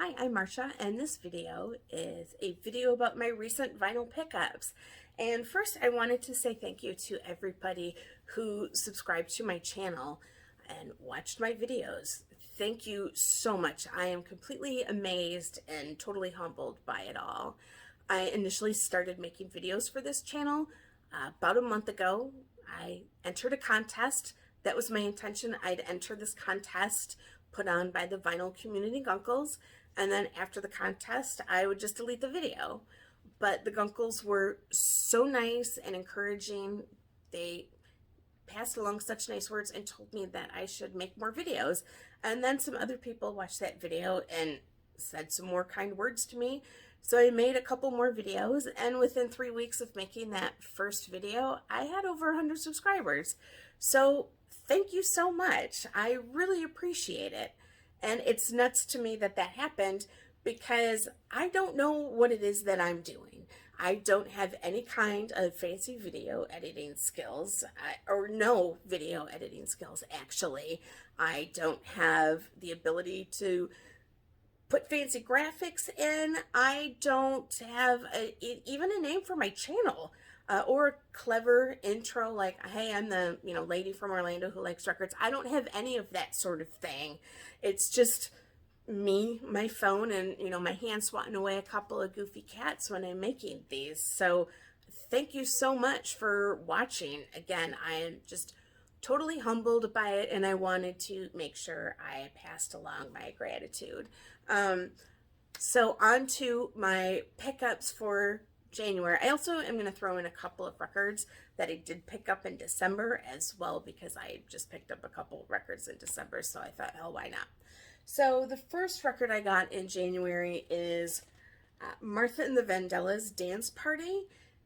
Hi, I'm Marsha, and this video is a video about my recent vinyl pickups. And first, I wanted to say thank you to everybody who subscribed to my channel and watched my videos. Thank you so much. I am completely amazed and totally humbled by it all. I initially started making videos for this channel about a month ago. I entered a contest. That was my intention. I'd enter this contest put on by the Vinyl Community Gunkles, and then after the contest I would just delete the video. But the Gunkles were so nice and encouraging. They passed along such nice words and told me that I should make more videos. And then some other people watched that video and said some more kind words to me. So I made a couple more videos, and within 3 weeks of making that first video, I had over 100 subscribers. So thank you so much. I really appreciate it. And it's nuts to me that that happened because I don't know what it is that I'm doing. I don't have any kind of fancy video editing skills, or no video editing skills, actually. I don't have the ability to put fancy graphics in. I don't have even a name for my channel. Or a clever intro like, hey, I'm the lady from Orlando who likes records. I don't have any of that sort of thing. It's just me, my phone, and my hand swatting away a couple of goofy cats when I'm making these. So thank you so much for watching. Again, I am just totally humbled by it, and I wanted to make sure I passed along my gratitude. So on to my pickups for January. I also am going to throw in a couple of records that I did pick up in December as well, because I just picked up a couple records in December, so I thought, hell, why not? So the first record I got in January is Martha and the Vandellas Dance Party,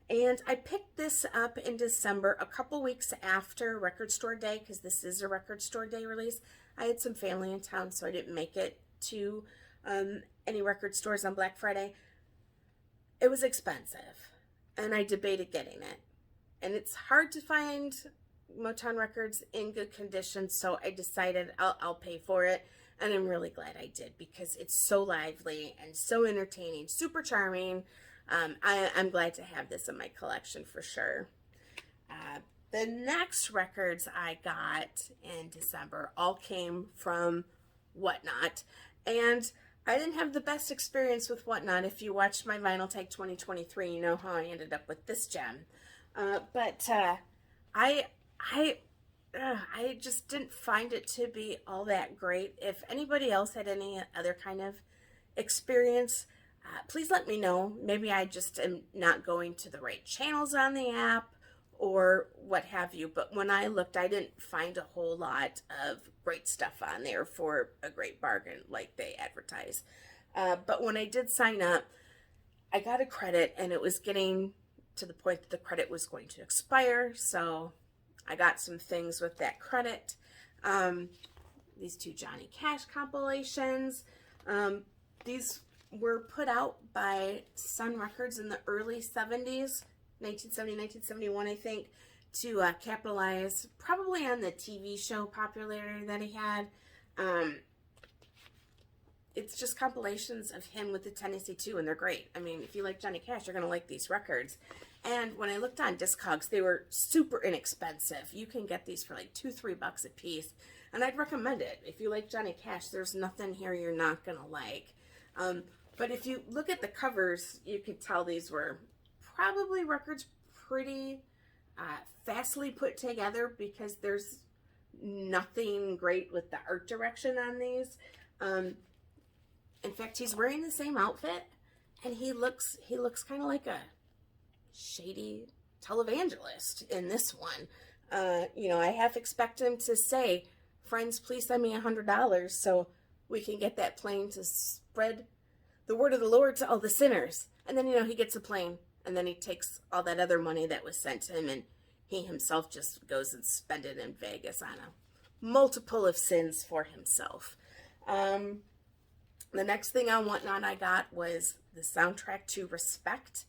and I picked this up in December, a couple weeks after Record Store Day, because this is a Record Store Day release. I had some family in town, so I didn't make it to any record stores on Black Friday. It was expensive, and I debated getting it. And it's hard to find Motown records in good condition, so I decided I'll pay for it. And I'm really glad I did, because it's so lively and so entertaining, super charming. I'm glad to have this in my collection for sure. The next records I got in December all came from Whatnot, and I didn't have the best experience with Whatnot. If you watched my Vinyl Tag 2023, you know how I ended up with this gem. I just didn't find it to be all that great. If anybody else had any other kind of experience, please let me know. Maybe I just am not going to the right channels on the app or what have you. But when I looked, I didn't find a whole lot of great stuff on there for a great bargain like they advertise. But when I did sign up, I got a credit, and it was getting to the point that the credit was going to expire. So I got some things with that credit. These two Johnny Cash compilations. These were put out by Sun Records in the early 70s, 1970, 1971, I think, to capitalize probably on the TV show popularity that he had. It's just compilations of him with the Tennessee 2, and they're great. I mean, if you like Johnny Cash, you're going to like these records. And when I looked on Discogs, they were super inexpensive. You can get these for like $2-3 a piece, and I'd recommend it. If you like Johnny Cash, there's nothing here you're not going to like. But if you look at the covers, you could tell these were probably records pretty fastly put together, because there's nothing great with the art direction on these. In fact, he's wearing the same outfit, and he looks kind of like a shady televangelist in this one. I half expect him to say, "Friends, please send me $100 so we can get that plane to spread the word of the Lord to all the sinners." And then, he gets a plane, and then he takes all that other money that was sent to him, and he himself just goes and spends it in Vegas on a multiple of sins for himself. The next thing on Whatnot I got was the soundtrack to Respect.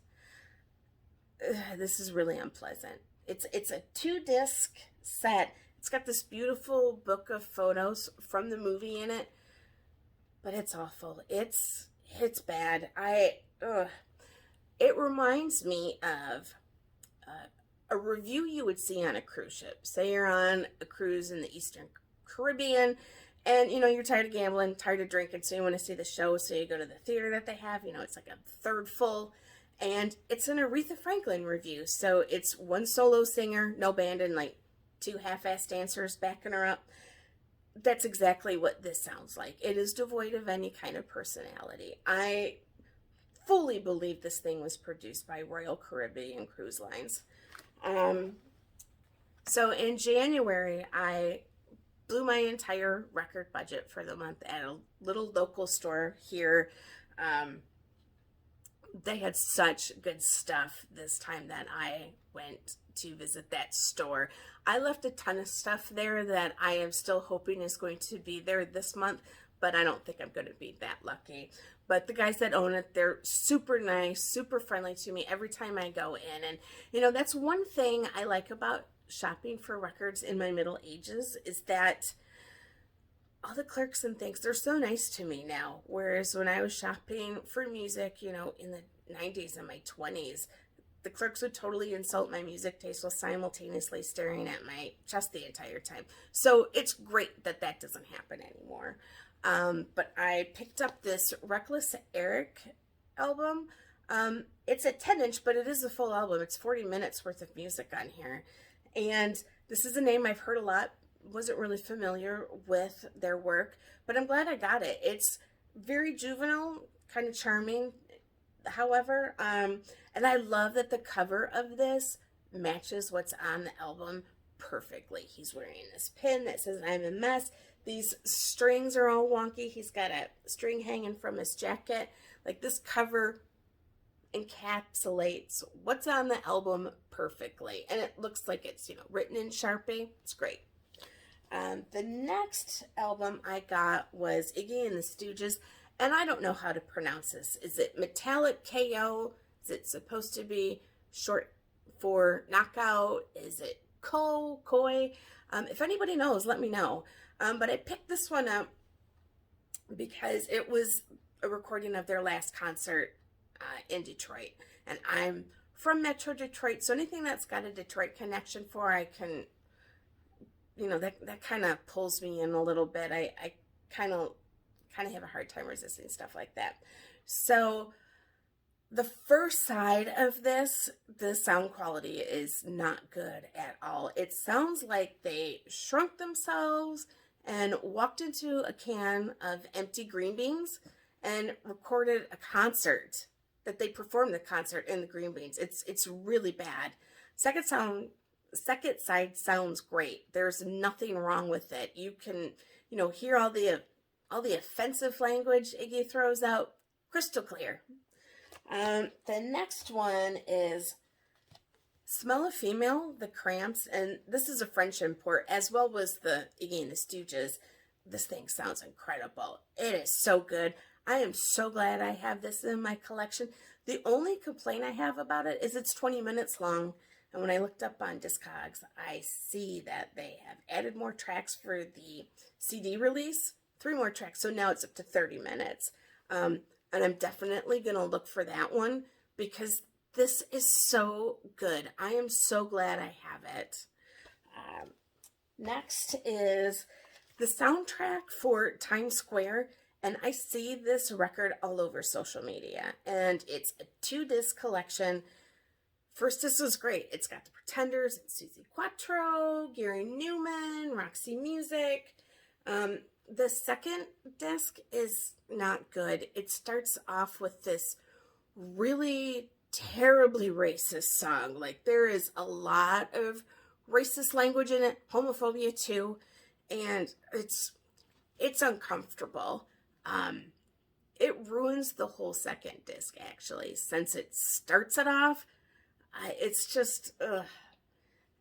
This is really unpleasant. It's a 2-disc set. It's got this beautiful book of photos from the movie in it, but it's awful. It's bad. It reminds me of a review you would see on a cruise ship. Say you're on a cruise in the Eastern Caribbean, and you're tired of gambling, tired of drinking, so you want to see the show, so you go to the theater that they have. It's like a third full, and it's an Aretha Franklin review. So it's one solo singer, no band, and like two half-assed dancers backing her up. That's exactly what this sounds like. It is devoid of any kind of personality. I fully believe this thing was produced by Royal Caribbean Cruise Lines. So in January, I blew my entire record budget for the month at a little local store here. They had such good stuff this time that I went to visit that store. I left a ton of stuff there that I am still hoping is going to be there this month, but I don't think I'm going to be that lucky. But the guys that own it, they're super nice, super friendly to me every time I go in. And, that's one thing I like about shopping for records in my middle ages, is that all the clerks and things, they're so nice to me now. Whereas when I was shopping for music, in the 90s and my 20s, the clerks would totally insult my music taste while simultaneously staring at my chest the entire time. So it's great that that doesn't happen anymore. But I picked up this Reckless Eric album. It's a 10-inch, but it is a full album. It's 40 minutes worth of music on here. And this is a name I've heard a lot. Wasn't really familiar with their work, but I'm glad I got it. It's very juvenile, kind of charming, however. And I love that the cover of this matches what's on the album perfectly. He's wearing this pin that says "I'm a mess." These strings are all wonky. He's got a string hanging from his jacket. Like, this cover encapsulates what's on the album perfectly. And it looks like it's, written in Sharpie. It's great. The next album I got was Iggy and the Stooges. And I don't know how to pronounce this. Is it Metallic KO? Is it supposed to be short for knockout? Is it Koi? If anybody knows, let me know. But I picked this one up because it was a recording of their last concert in Detroit. And I'm from Metro Detroit, so anything that's got a Detroit connection I can, that kind of pulls me in a little bit. I kind of have a hard time resisting stuff like that. So the first side of this, the sound quality is not good at all. It sounds like they shrunk themselves and walked into a can of empty green beans and recorded a concert, that they performed the concert in the green beans. It's really bad. Second side sounds great. There's nothing wrong with it. You can, hear all the offensive language Iggy throws out, crystal clear. The next one is Smell a Female, the Cramps, and this is a French import, as well as the Iggy and the Stooges. This thing sounds incredible. It is so good. I am so glad I have this in my collection. The only complaint I have about it is it's 20 minutes long, and when I looked up on Discogs, I see that they have added more tracks for the CD release, 3 more tracks, so now it's up to 30 minutes. And I'm definitely going to look for that one because this is so good. I am so glad I have it. Next is the soundtrack for Times Square, and I see this record all over social media, and it's a 2-disc collection. First disc was great. It's got the Pretenders, Suzi Quatro, Gary Newman, Roxy Music. The second disc is not good. It starts off with this really terribly racist song. Like, there is a lot of racist language in it, homophobia too, and it's uncomfortable. It ruins the whole second disc, actually, since it starts it off. It's just, ugh.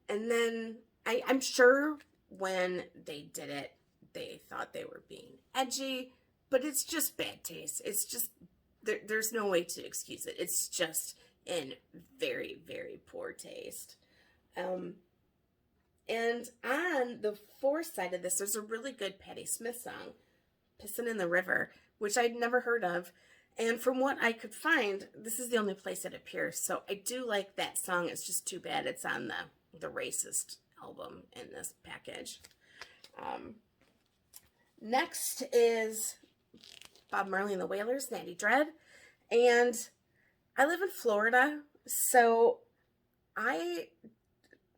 And then I'm sure when they did it, they thought they were being edgy, but it's just bad taste. It's just, there's no way to excuse it. It's just in very, very poor taste. And on the fourth side of this, there's a really good Patti Smith song, Pissin' in the River. which I'd never heard of. And from what I could find, this is the only place it appears. So I do like that song. It's just too bad it's on the Racist album in this package. Next is Bob Marley and the Wailers, Natty Dread. And I live in Florida, so I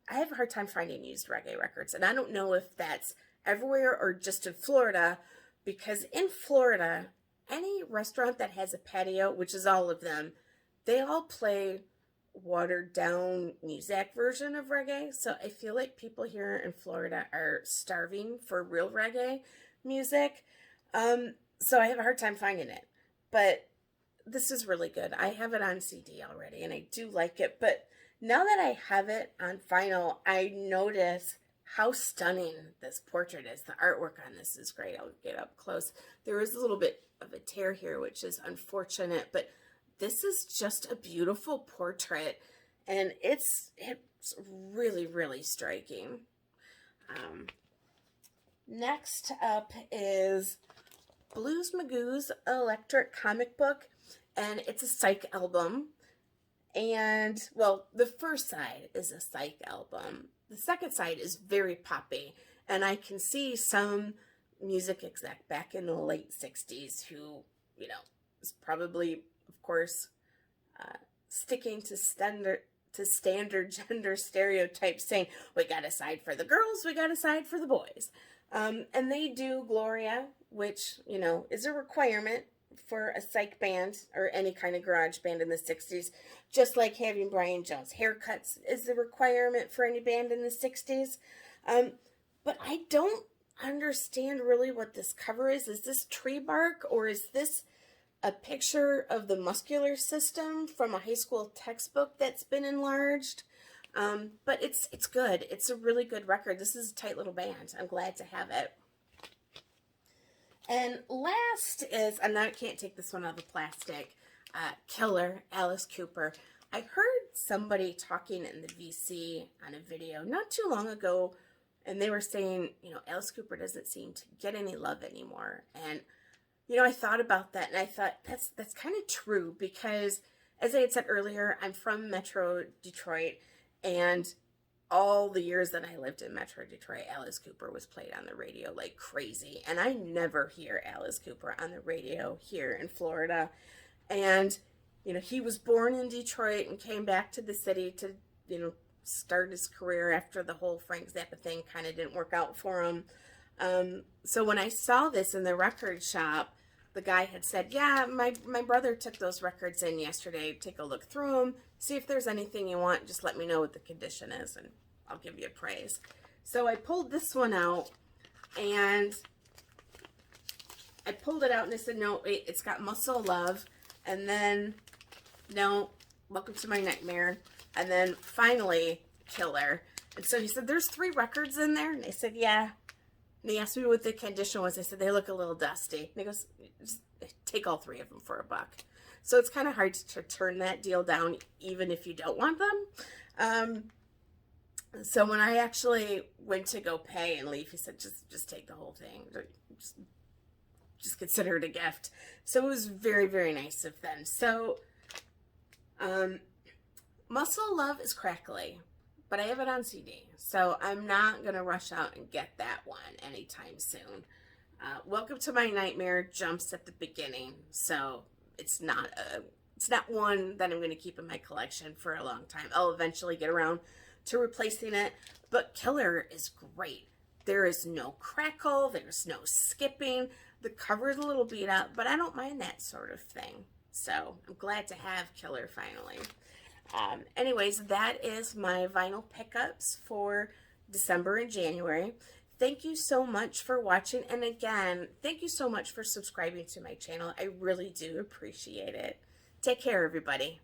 have a hard time finding used reggae records. And I don't know if that's everywhere or just in Florida, because in Florida, any restaurant that has a patio, which is all of them, they all play watered down music version of reggae. So I feel like people here in Florida are starving for real reggae music. So I have a hard time finding it. But this is really good. I have it on CD already and I do like it. But now that I have it on vinyl, I notice how stunning this portrait is. The artwork on this is great. I'll get up close. There is a little bit of a tear here, which is unfortunate, but this is just a beautiful portrait, and it's really, really striking. Next up is Blues Magoo's Electric Comic Book, and it's a psych album. And, well, the first side is a psych album. The second side is very poppy, and I can see some music exec back in the late 60s who, you know, is probably, of course, sticking to standard gender stereotypes, saying, we got a side for the girls, we got a side for the boys. And they do Gloria, which, you know, is a requirement for a psych band or any kind of garage band in the 60s, just like having Brian Jones. Haircuts is a requirement for any band in the 60s. But I don't understand really what this cover is. Is this tree bark, or is this a picture of the muscular system from a high school textbook that's been enlarged? But it's good. It's a really good record. This is a tight little band. I'm glad to have it. And last is, I can't take this one out of the plastic, Killer, Alice Cooper. I heard somebody talking in the VC on a video not too long ago, and they were saying, you know, Alice Cooper doesn't seem to get any love anymore. And, you know, I thought about that, and I thought that's kind of true, because as I had said earlier, I'm from Metro Detroit, and all the years that I lived in Metro Detroit, Alice Cooper was played on the radio like crazy. And I never hear Alice Cooper on the radio here in Florida. And, you know, he was born in Detroit and came back to the city to, you know, start his career after the whole Frank Zappa thing kind of didn't work out for him. So when I saw this in the record shop, the guy had said, yeah, my brother took those records in yesterday. Take a look through them. See if there's anything you want. Just let me know what the condition is, and I'll give you a praise. So I pulled this one out, and I pulled it out, and I said, no, wait, it's got Muscle Love. And then, no, Welcome to My Nightmare. And then finally, Killer. And so he said, there's 3 records in there. And I said, yeah. And he asked me what the condition was. I said, they look a little dusty. And he goes, just take all 3 of them for $1. So it's kind of hard to turn that deal down, even if you don't want them. So when I actually went to go pay and leave, he said, just take the whole thing. Just consider it a gift. So it was very, very nice of them. So Muscle Love is crackly, but I have it on CD. So I'm not going to rush out and get that one anytime soon. Welcome to My Nightmare jumps at the beginning. So it's not one that I'm going to keep in my collection for a long time. I'll eventually get around to replacing it, but Killer is great. There is no crackle, there's no skipping. The cover is a little beat up, but I don't mind that sort of thing. So I'm glad to have Killer finally. Anyways, that is my vinyl pickups for December and January. Thank you so much for watching, and again, thank you so much for subscribing to my channel. I really do appreciate it. Take care, everybody.